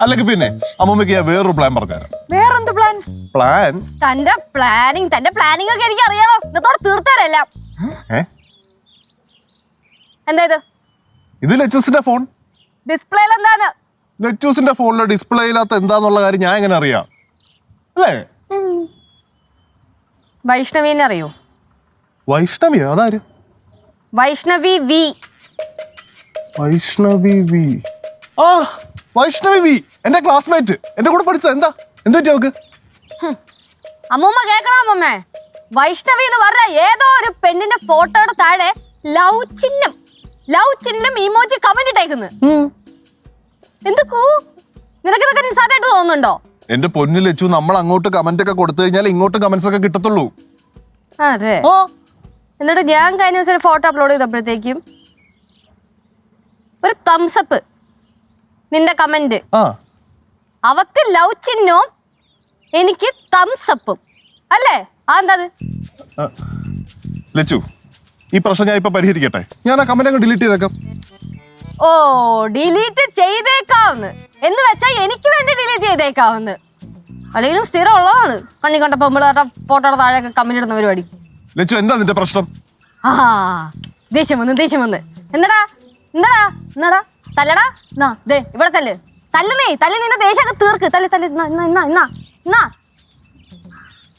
അല്ലെങ്കിൽ പിന്നെ അമ്മൂമ്മക്ക് ഞാൻ വേറൊരു പ്ലാൻ പറഞ്ഞുതരാം. വേറെന്ത് പ്ലാൻ? പ്ലാൻ തന്റെ പ്ലാനിങ് ഒക്കെ എനിക്ക് അറിയാലോ. ഇന്നത്തോടെ തീർത്തരല്ല. എന്താ ഇത് ലച്ചൂസിന്റെ ഫോൺ. ഡിസ്പ്ലേയിൽ എന്താണ്? ലച്ചൂസിന്റെ ഫോണിലെ ഡിസ്പ്ലേ ഇല്ലാത്ത എന്താന്നുള്ള കാര്യം ഞാൻ എങ്ങനെ അറിയാം? അല്ലേ? വൈഷ്ണവിനെ അറിയോ? വൈഷ്ണവി? അതാര്? വൈഷ്ണവി വി. വൈഷ്ണവി വി. ആ, വൈഷ്ണവി വി എന്റെ ക്ലാസ്മേറ്റ്, എന്റെ കൂടെ പഠിച്ച. എന്താ പറ്റി അവക്ക്? അമ്മൂമ്മ കേക്കണം. അമ്മൂമ്മ, വൈഷ്ണവി എന്ന് പറഞ്ഞ ഏതോ ഒരു പെണ്ണിന്റെ ഫോട്ടോയുടെ താഴെ ലവ് ചിഹ്നം ഇമോജി കമന്റ് ഇട്ടേക്കുന്നു. എന്തൊക്കെ നിനക്കിതൊക്കെ നിസ്സാരമായിട്ട് തോന്നുന്നുണ്ടോ? എന്റെ പൊന്നിൽ വെച്ചു, നമ്മൾ അങ്ങോട്ട് കമന്റ് ഒക്കെ കൊടുത്തു കഴിഞ്ഞാൽ ഇങ്ങോട്ട് കമന്റ്സ് ഒക്കെ കിട്ടത്തുള്ളൂ. അതെ. എന്നിട്ട് ഞാൻ കഴിഞ്ഞ ദിവസം ഫോട്ടോ അപ്ലോഡ് ചെയ്തപ്പോഴത്തേക്കും ഒരു തംസപ്പ് നിന്റെ കമന്റ്. അവക്ക് ലവ് ചിഹ്നവും എനിക്ക് തംസപ്പും അല്ലേ? അതെന്താ ലച്ചു, ഈ പ്രശ്നം ഞാൻ ഇപ്പൊ പരിഹരിക്കട്ടെ. ഞാൻ ആ കമന്റ് അങ്ങ് ഡിലീറ്റ് ചെയ്തേക്കാം. ഓ, ഡിലീറ്റ് ചെയ്തേക്കാവുന്ന് എന്ന് വെച്ചാൽ എനിക്ക് വേണ്ടി ഡിലീറ്റ് ചെയ്തേക്കാവുന്ന്. അല്ലെങ്കിലും സ്ഥിരം ഉള്ളതാണ് കണ്ണി കണ്ട പെമ്പിളാരുടെ ഫോട്ടോയുടെ താഴെയൊക്കെ കമന്റ് ഇടുന്ന പരിപാടി. ലച്ചു, എന്താ നിന്റെ പ്രശ്നം? ആ, ദേഷ്യം വന്ന്. എന്താടാ തല്ലടാ. ഇവിടെ തല്ല് നിന്റെ ദേഷ്യം തീർക്ക്.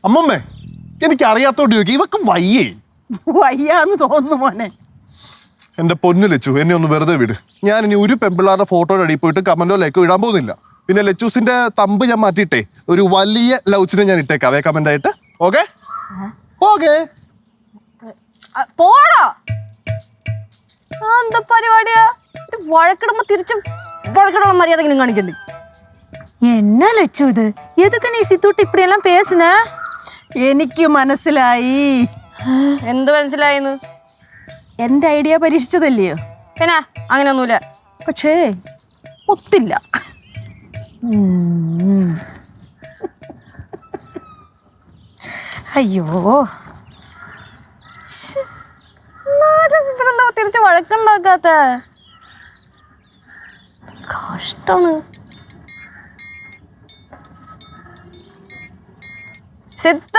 അമ്മമ്മേ, എനിക്ക് അറിയാത്തോണ്ട് ചോദിക്കും. ഇവക്ക് വയ്യാന്ന് തോന്നുന്നു മോനെ. എന്റെ പൊന്നു ലച്ചു, എന്നെ ഒന്ന് വെറുതെ വിട്. ഞാൻ ഇനി ഒരു പെമ്പിളാരുടെ ഫോട്ടോയുടെ അടിയിൽ പോയിട്ട് കമന്റോ ലൈക്കോ ഇടാൻ പോകുന്നില്ല. പിന്നെ ലച്ചൂസിന്റെ തമ്പ് ഞാൻ മാറ്റിയിട്ടേ ഒരു വലിയ ലൗച്ചിനെ ഞാൻ ഇട്ടേക്കാവേ കമന്റ് ആയിട്ട്. ഓക്കെ? പോടാ. എന്താ പരിപാടിയാ? വഴക്കിടുമ്പോ തിരിച്ചും വഴക്കിടുള്ള മര്യാദ കാണിക്കണ്ടേ? என்ன லட்சு இது? எதுக்கு நீ சித்தூட்டு இப்படி எல்லாம் பேசுன? എനിക്ക് മനസ്സിലായി. എന്ത് മനസ്സിലായിന്ന്? എന്റെ ഐഡിയ പരീക്ഷിച്ചതല്ലയോ? പിന്നെ അങ്ങനെയൊന്നുമില്ല. പക്ഷേ ഒത്തില്ല. അയ്യോ, തിരിച്ച് വഴക്കുണ്ടാക്കാത്ത കഷ്ടാണ്. സിദ്ധ,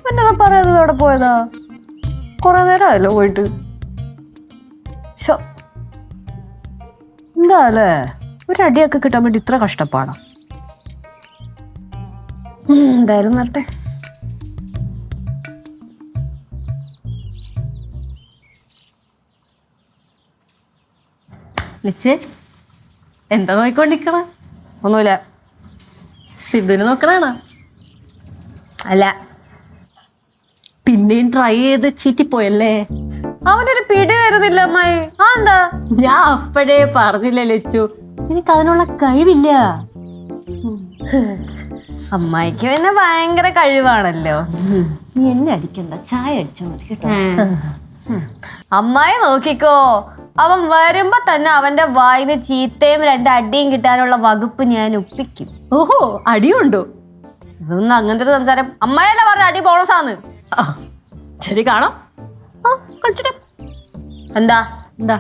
എന്നതാ പറയാതെ അവിടെ പോയതാ? കൊറേ നേരമായല്ലോ പോയിട്ട്. എന്താ അല്ലേ, ഒരടിയൊക്കെ കിട്ടാൻ വേണ്ടി ഇത്ര കഷ്ടപ്പാടാ. എന്തായാലും വരട്ടെ. ലച്ചേ, എന്താ നോക്കിക്കൊണ്ടിരിക്കണ? ഒന്നുമില്ല. സിദ്ധുവിന് നോക്കണാണോ? അല്ല, പിന്നെയും ട്രൈ ചെയ്ത് ചീറ്റിപ്പോയല്ലേ? അവനൊരു പിടി തരുന്നില്ല അമ്മായി. ആ, എന്താ? ഞാൻ അപ്പോഴേ പറഞ്ഞില്ല ലച്ചു, എനിക്ക് അതിനുള്ള കഴിവില്ല. അമ്മായിക്ക് പിന്നെ ഭയങ്കര കഴിവാണല്ലോ. നീ എന്നെ അടിക്കണ്ട, ചായ അടിച്ചാൽ മതി കേട്ടോ. അമ്മായി നോക്കിക്കോ, അവൻ വരുമ്പോ തന്നെ അവന്റെ വായിന്ന് ചീത്തയും 2 അടിയും കിട്ടാനുള്ള വകുപ്പ് ഞാൻ ഒപ്പിക്കും. ഓഹോ, അടിയുണ്ടോ? ഇതൊന്നും അങ്ങനത്തെ ഒരു സംസാരം. അമ്മായിയല്ല പറഞ്ഞ അടി ബോണസാന്ന്. ശരി, കാണാം. കളിച്ചിട്ട് എന്താ എന്താ